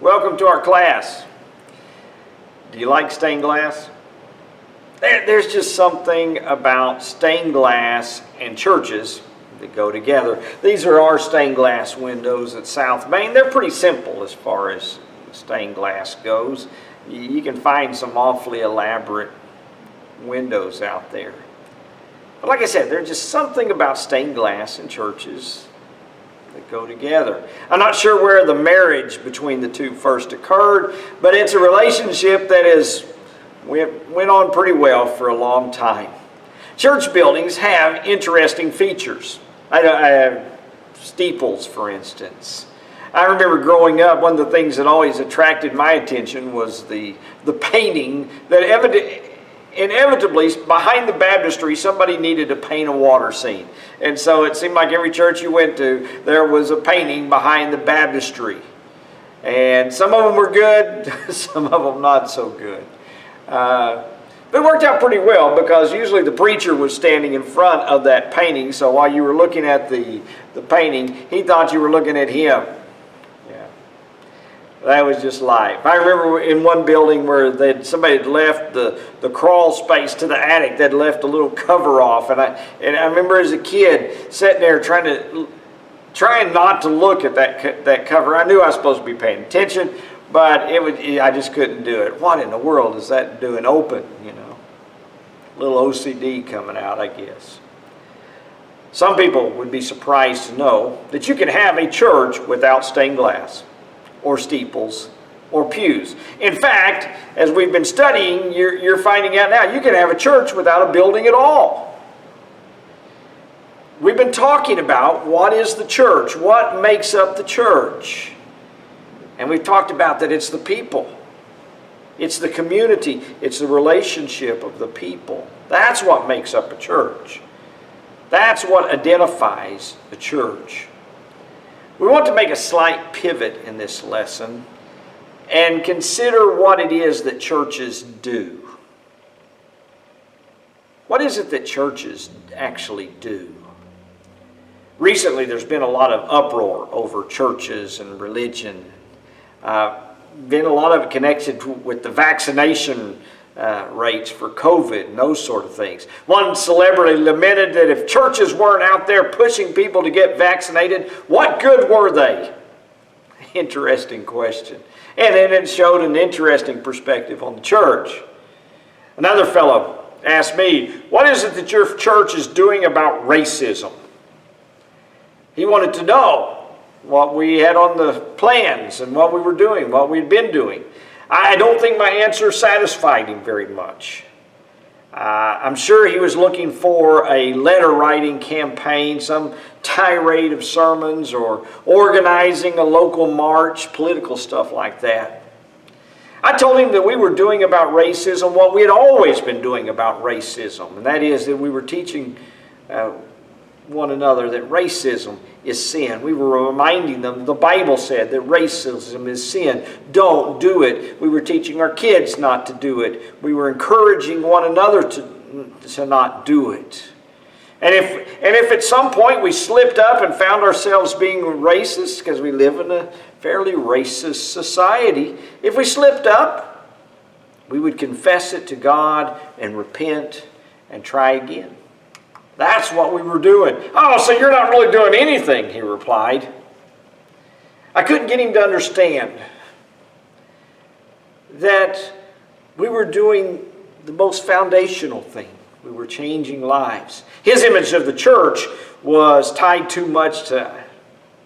Welcome to our class. Do you like stained glass? There's just something about stained glass and churches that go together. These are our stained glass windows at South Main. They're pretty simple as far as stained glass goes. You can find some awfully elaborate windows out there. But like I said, there's just something about stained glass and churches that go together. I'm not sure where the marriage between the two first occurred, but it's a relationship that went on pretty well for a long time. Church buildings have interesting features. I have steeples, for instance. I remember growing up, one of the things that always attracted my attention was the painting that inevitably, behind the baptistry, somebody needed to paint a water scene. And so it seemed like every church you went to, there was a painting behind the baptistry. And some of them were good, some of them not so good. It worked out pretty well because usually the preacher was standing in front of that painting, so while you were looking at the painting, he thought you were looking at him. That was just life. I remember in one building where somebody had left the crawl space to the attic. They'd left a little cover off, and I remember as a kid sitting there trying not to look at that cover. I knew I was supposed to be paying attention, but I just couldn't do it. What in the world is that doing open? A little OCD coming out, I guess. Some people would be surprised to know that you can have a church without stained glass, or steeples, or pews. In fact, as we've been studying, you're finding out now you can have a church without a building at all. We've been talking about what is the church, what makes up the church. And we've talked about that it's the people. It's the community. It's the relationship of the people. That's what makes up a church. That's what identifies the church. We want to make a slight pivot in this lesson and consider what it is that churches do. What is it that churches actually do? Recently, there's been a lot of uproar over churches and religion. Been a lot of it connected with the vaccination rates for COVID and those sort of things. One celebrity lamented that if churches weren't out there pushing people to get vaccinated, what good were they? Interesting question. And then it showed an interesting perspective on the church. Another fellow asked me, what is it that your church is doing about racism? He wanted to know what we had on the plans and what we were doing, what we'd been doing. I don't think my answer satisfied him very much. I'm sure he was looking for a letter-writing campaign, some tirade of sermons, or organizing a local march, political stuff like that. I told him that we were doing about racism what we had always been doing about racism, and that is that we were teaching one another that racism is sin. We were reminding them, the Bible said that racism is sin. Don't do it. We were teaching our kids not to do it. We were encouraging one another to not do it. And if at some point we slipped up and found ourselves being racist, because we live in a fairly racist society, if we slipped up, we would confess it to God and repent and try again. That's what we were doing. Oh, so you're not really doing anything, he replied. I couldn't get him to understand that we were doing the most foundational thing. We were changing lives. His image of the church was tied too much to,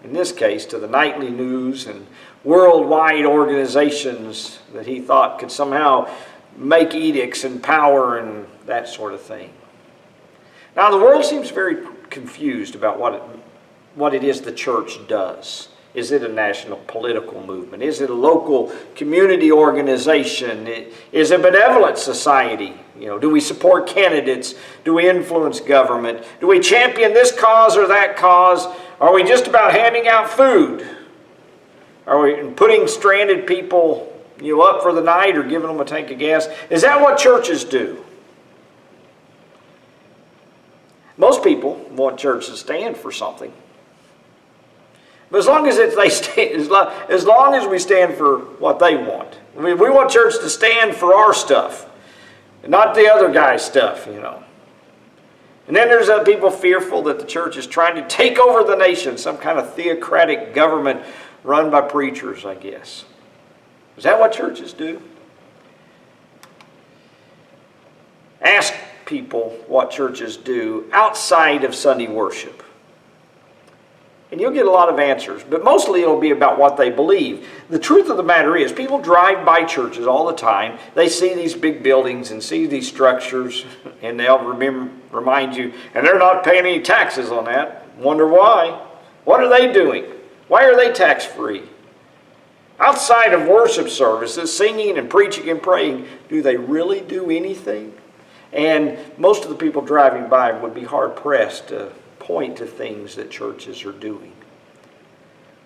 in this case, to the nightly news and worldwide organizations that he thought could somehow make edicts and power and that sort of thing. Now, the world seems very confused about what it is the church does. Is it a national political movement? Is it a local community organization? Is it a benevolent society? Do we support candidates? Do we influence government? Do we champion this cause or that cause? Are we just about handing out food? Are we putting stranded people up for the night or giving them a tank of gas? Is that what churches do? Most people want church to stand for something. But as long as as long as we stand for what they want. I mean, we want church to stand for our stuff, not the other guy's stuff, you know. And then there's people fearful that the church is trying to take over the nation, some kind of theocratic government run by preachers, I guess. Is that what churches do? Ask people what churches do outside of Sunday worship. And you'll get a lot of answers, but mostly it'll be about what they believe. The truth of the matter is, people drive by churches all the time. They see these big buildings and see these structures, and they'll remind you, and they're not paying any taxes on that. Wonder why? What are they doing? Why are they tax-free? Outside of worship services, singing and preaching and praying, do they really do anything? And most of the people driving by would be hard-pressed to point to things that churches are doing.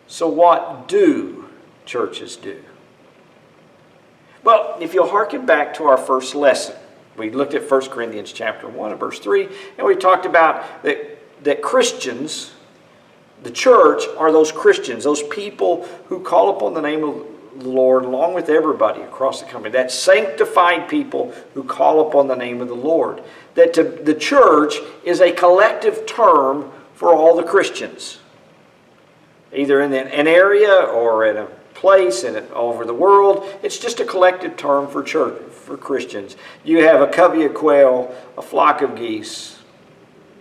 So what do churches do? Well, if you'll hearken back to our first lesson, we looked at 1 Corinthians chapter 1 and verse 3, and we talked about that Christians, the church, are those Christians, those people who call upon the name of the Lord along with everybody across the country. That sanctified people who call upon the name of the Lord. That the church is a collective term for all the Christians. Either in an area or in a place and over the world. It's just a collective term for church, for Christians. You have a covey of quail, a flock of geese,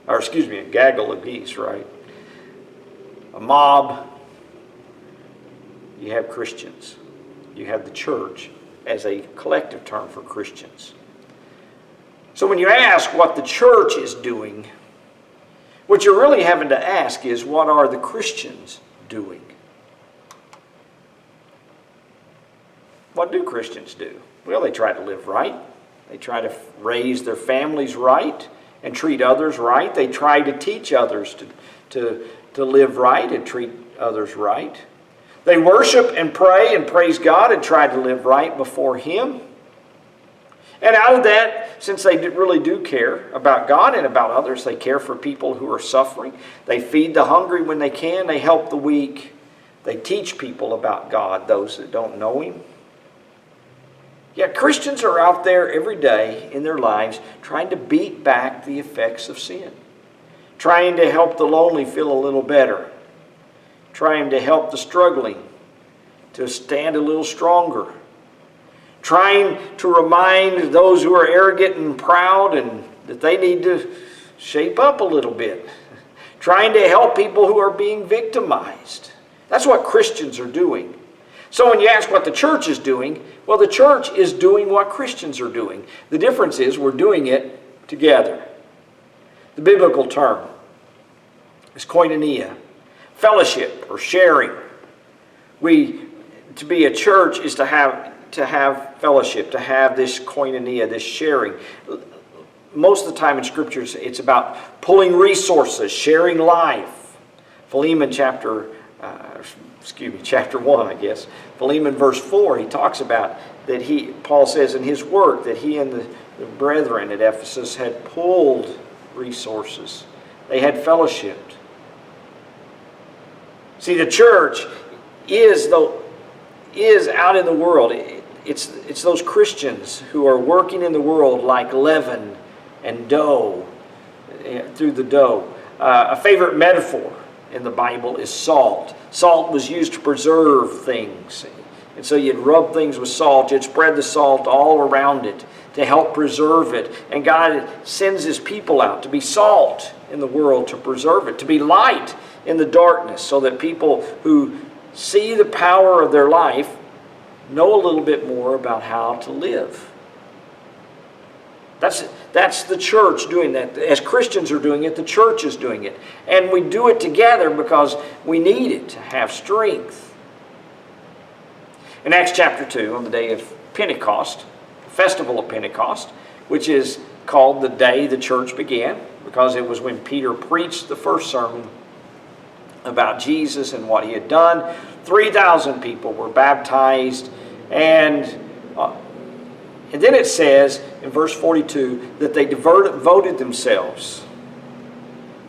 a gaggle of geese, right? A mob. You have Christians. You have the church as a collective term for Christians. So when you ask what the church is doing, what you're really having to ask is, what are the Christians doing? What do Christians do? Well, they try to live right. They try to raise their families right and treat others right. They try to teach others to live right and treat others right. They worship and pray and praise God and try to live right before Him. And out of that, since they really do care about God and about others, they care for people who are suffering. They feed the hungry when they can. They help the weak. They teach people about God, those that don't know Him. Yet Christians are out there every day in their lives trying to beat back the effects of sin. Trying to help the lonely feel a little better. Trying to help the struggling to stand a little stronger. Trying to remind those who are arrogant and proud and that they need to shape up a little bit. Trying to help people who are being victimized. That's what Christians are doing. So when you ask what the church is doing, well, the church is doing what Christians are doing. The difference is we're doing it together. The biblical term is koinonia, fellowship or sharing. To be a church is to have fellowship, to have this koinonia, this sharing. Most of the time in Scriptures, it's about pulling resources, sharing life. Philemon chapter 1, I guess. Philemon verse 4, he talks about that Paul says in his work that he and the brethren at Ephesus had pulled resources. They had fellowshiped. See, the church is out in the world. It's those Christians who are working in the world like leaven and dough, through the dough. A favorite metaphor in the Bible is salt. Salt was used to preserve things. And so you'd rub things with salt. You'd spread the salt all around it to help preserve it. And God sends His people out to be salt in the world, to preserve it, to be light in the darkness, so that people who see the power of their life know a little bit more about how to live. That's the church doing that. As Christians are doing it, the church is doing it. And we do it together because we need it to have strength. In Acts chapter 2, on the day of Pentecost, the festival of Pentecost, which is called the day the church began, because it was when Peter preached the first sermon about Jesus and what He had done. 3,000 people were baptized, and then it says in verse 42 that they devoted themselves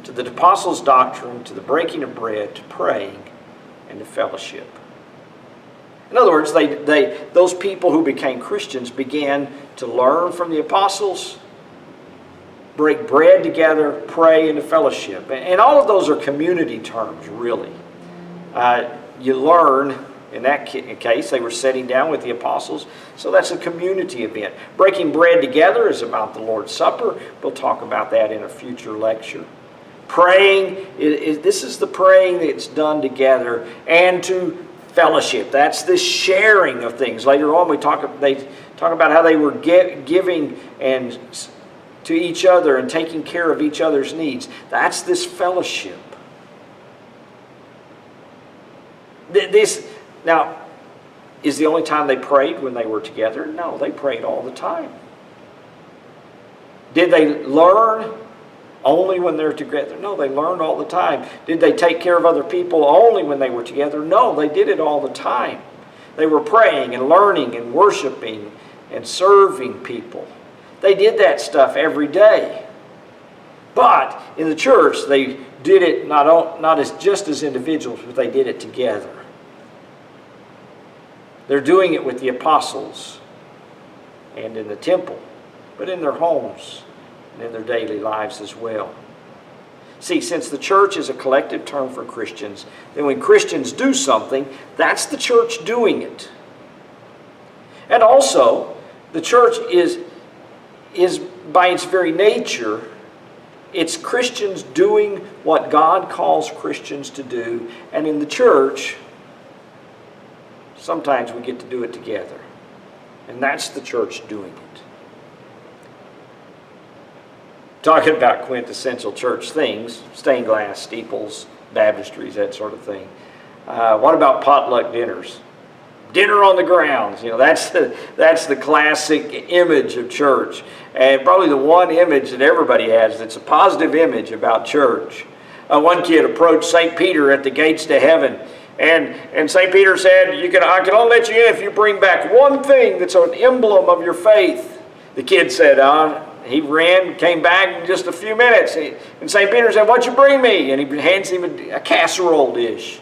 to the apostles' doctrine, to the breaking of bread, to praying, and to fellowship. In other words, those people who became Christians began to learn from the apostles, break bread together, pray, and to fellowship. And all of those are community terms, really. You learn, in that case, they were sitting down with the apostles, so that's a community event. Breaking bread together is about the Lord's Supper. We'll talk about that in a future lecture. Praying, this is the praying that's done together, and to fellowship. That's the sharing of things. Later on, they talk about how they were giving and to each other and taking care of each other's needs. That's this fellowship. Now, is the only time they prayed when they were together? No, they prayed all the time. Did they learn only when they're together? No, they learned all the time. Did they take care of other people only when they were together? No, they did it all the time. They were praying and learning and worshiping and serving people. They did that stuff every day. But in the church, they did it not as just as individuals, but they did it together. They're doing it with the apostles and in the temple, but in their homes and in their daily lives as well. See, since the church is a collective term for Christians, then when Christians do something, that's the church doing it. And also, the church is by its very nature, it's Christians doing what God calls Christians to do. And in the church, sometimes we get to do it together. And that's the church doing it. Talking about quintessential church things, stained glass, steeples, baptistries, that sort of thing. What about potluck dinners? Dinner on the grounds, that's the classic image of church. And probably the one image that everybody has that's a positive image about church. One kid approached St. Peter at the gates to heaven. And St. Peter said, I can only let you in if you bring back one thing that's an emblem of your faith. The kid said, he ran, came back in just a few minutes. And St. Peter said, what'd you bring me? And he hands him a casserole dish.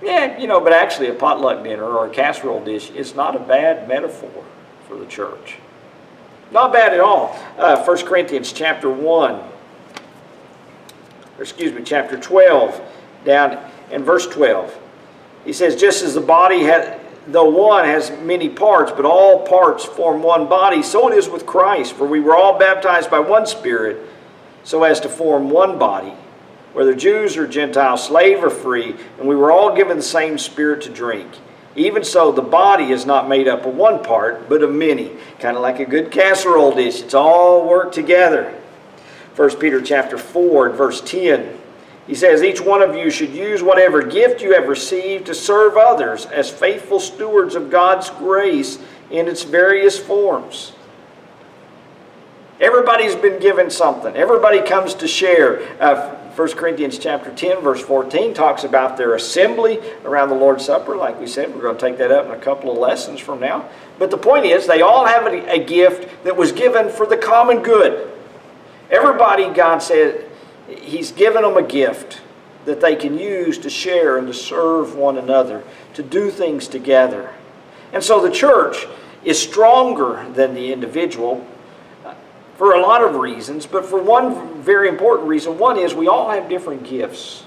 Yeah, but actually a potluck dinner or a casserole dish is not a bad metaphor for the church. Not bad at all. 1 Corinthians chapter 12, down in verse 12. He says, just as the body though one has many parts, but all parts form one body, so it is with Christ. For we were all baptized by one Spirit, so as to form one body, whether Jews or Gentiles, slave or free, and we were all given the same Spirit to drink. Even so, the body is not made up of one part, but of many. Kind of like a good casserole dish. It's all worked together. 1 Peter chapter 4 and verse 10. He says, each one of you should use whatever gift you have received to serve others as faithful stewards of God's grace in its various forms. Everybody's been given something. Everybody comes to share. 1 Corinthians chapter 10, verse 14 talks about their assembly around the Lord's Supper. Like we said, we're going to take that up in a couple of lessons from now. But the point is, they all have a gift that was given for the common good. Everybody, God said, He's given them a gift that they can use to share and to serve one another, to do things together. And so the church is stronger than the individual for a lot of reasons, but for one very important reason. One is we all have different gifts.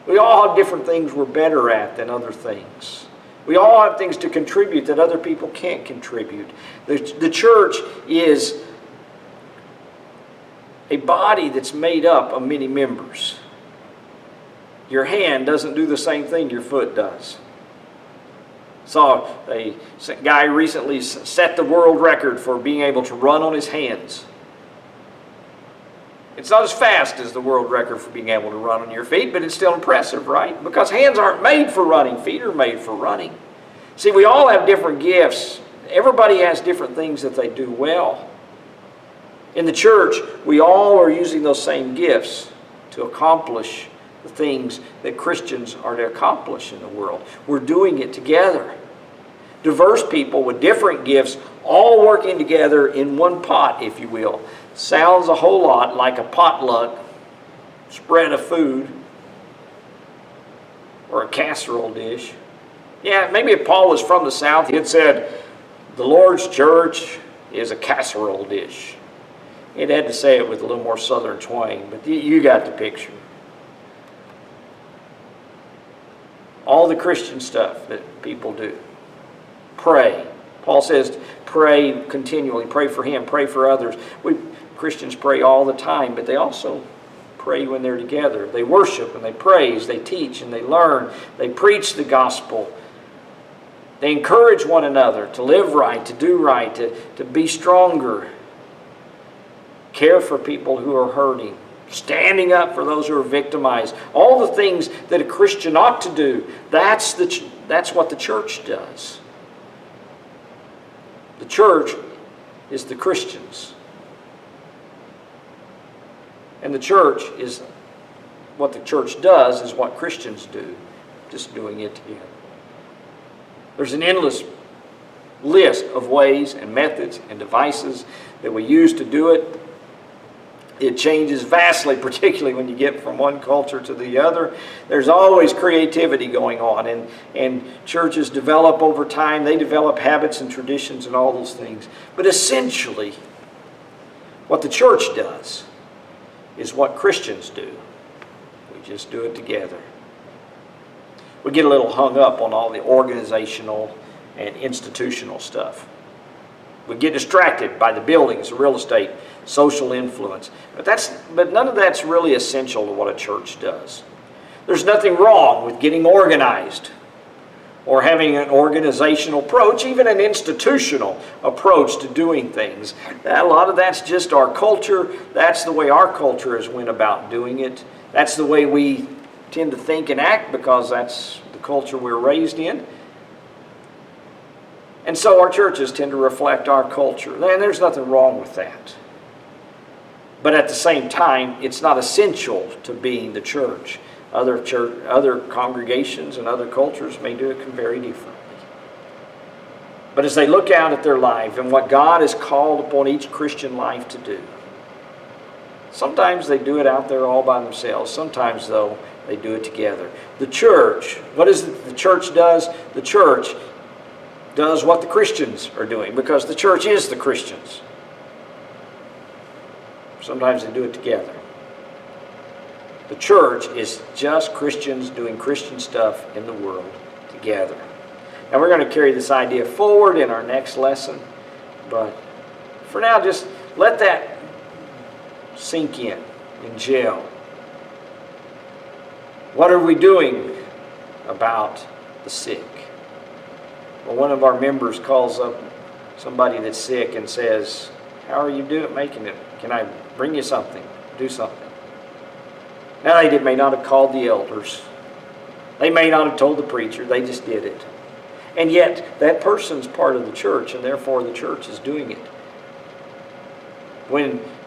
We all have different things we're better at than other things. We all have things to contribute that other people can't contribute. The church is a body that's made up of many members. Your hand doesn't do the same thing your foot does. Saw a guy recently set the world record for being able to run on his hands. It's not as fast as the world record for being able to run on your feet, but it's still impressive, right? Because hands aren't made for running, feet are made for running. See, we all have different gifts. Everybody has different things that they do well. In the church, we all are using those same gifts to accomplish the things that Christians are to accomplish in the world. We're doing it together. Diverse people with different gifts all working together in one pot, if you will. Sounds a whole lot like a potluck spread of food or a casserole dish. Yeah, maybe if Paul was from the South, he had said, the Lord's church is a casserole dish. He'd had to say it with a little more southern twang, but you got the picture. All the Christian stuff that people do. Pray. Paul says, pray continually. Pray for him. Pray for others. Christians pray all the time, but they also pray when they're together. They worship and they praise. They teach and they learn. They preach the gospel. They encourage one another to live right, to do right, to be stronger. Care for people who are hurting. Standing up for those who are victimized. All the things that a Christian ought to do. That's what the church does. The church is the Christians. And the church is, what the church does is what Christians do. Just doing it together. There's an endless list of ways and methods and devices that we use to do it. It changes vastly, particularly when you get from one culture to the other. There's always creativity going on, and churches develop over time. They develop habits and traditions and all those things. But essentially, what the church does is what Christians do. We just do it together. We get a little hung up on all the organizational and institutional stuff. We get distracted by the buildings, the real estate, social influence. But none of that's really essential to what a church does. There's nothing wrong with getting organized or having an organizational approach, even an institutional approach to doing things. A lot of that's just our culture. That's the way our culture has went about doing it. That's the way we tend to think and act because that's the culture we're raised in. And so our churches tend to reflect our culture. And there's nothing wrong with that. But at the same time, it's not essential to being the church. Other congregations and other cultures may do it very differently. But as they look out at their life and what God has called upon each Christian life to do, sometimes they do it out there all by themselves. Sometimes, though, they do it together. The church, what is it the church does? The church does what the Christians are doing because the church is the Christians. Sometimes they do it together. The church is just Christians doing Christian stuff in the world together. Now we're going to carry this idea forward in our next lesson, but for now just let that sink in and gel. What are we doing about the sick? Well, one of our members calls up somebody that's sick and says, how are you doing making it? Can I bring you something? Do something. Now they may not have called the elders. They may not have told the preacher. They just did it. And yet that person's part of the church, and therefore the church is doing it.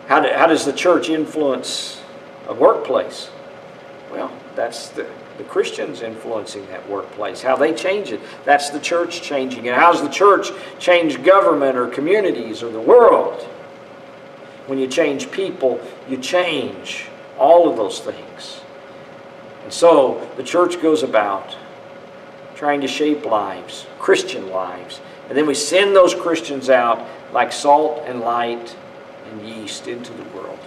How does the church influence a workplace? Well, that's the Christians influencing that workplace. How they change it, that's the church changing it. How does the church change government or communities or the world? When you change people, you change all of those things. And so the church goes about trying to shape lives, Christian lives. And then we send those Christians out like salt and light and yeast into the world.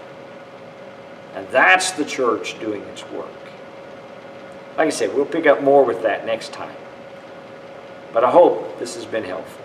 And that's the church doing its work. Like I said, we'll pick up more with that next time. But I hope this has been helpful.